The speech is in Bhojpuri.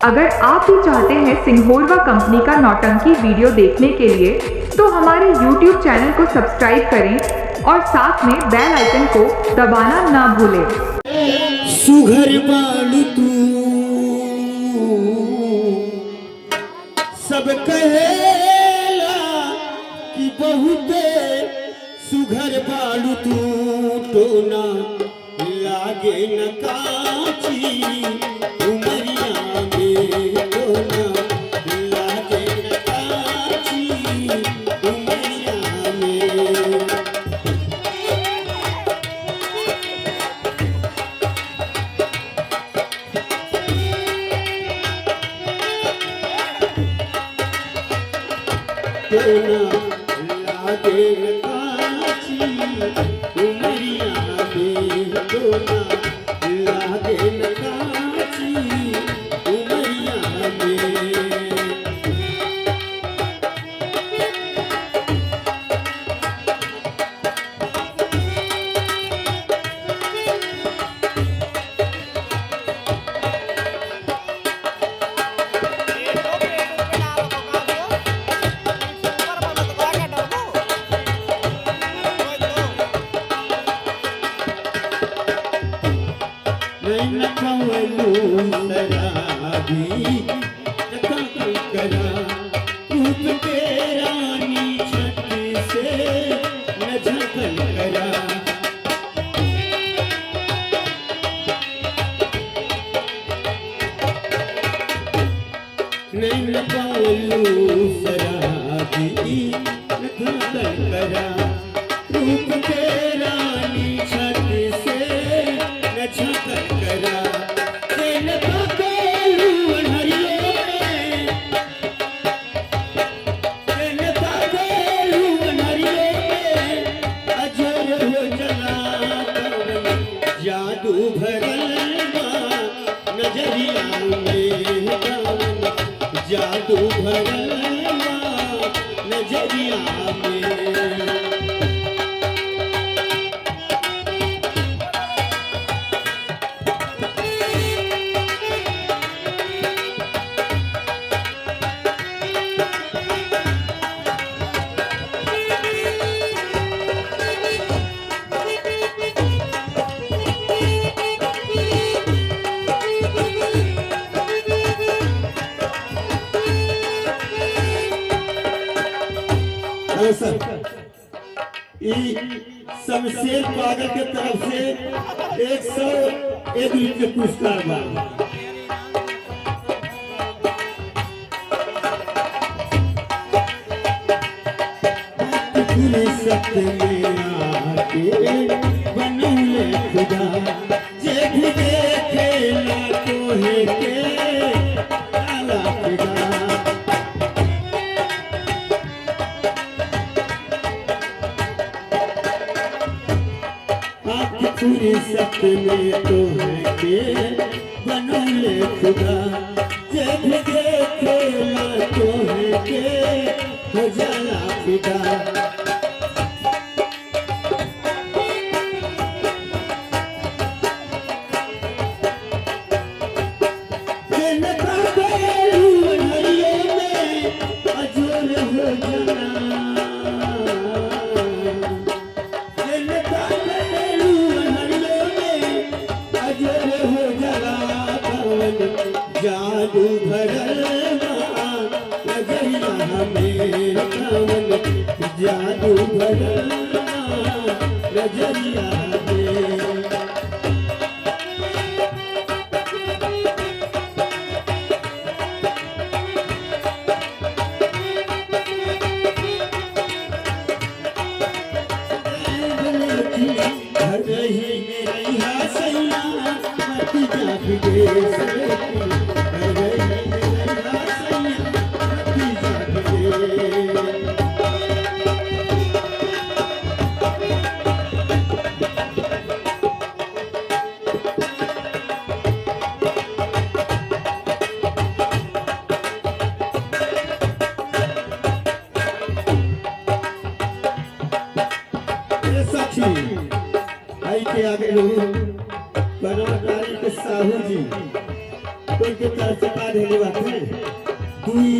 अगर आप भी चाहते हैं सिंघोरवा कंपनी का नौटंकी वीडियो देखने के लिए तो हमारे YouTube चैनल को सब्सक्राइब करें और साथ में बेल आइकन को दबाना ना भूलें। सुघर बालू तू सब कहेला कि बहुते सुघर बालू तू टोना लागे न काची जादू भरल नजरिया में शमशेर पागल के तरफ से 101 रुपये पुरस्कार बा। सत्य में आके बनौले खुदा जे भी देखे ना तोहे के काला खुदा पूरी सत्य में तो है के बनौले खुदा जब देखे ना तो है के हो जाला फिदा जादू भरल नजरिया में जादू भरल नजरिया में आई के आगे लोग बनवारी के साहू जी कोई के तरफ से का देने बात है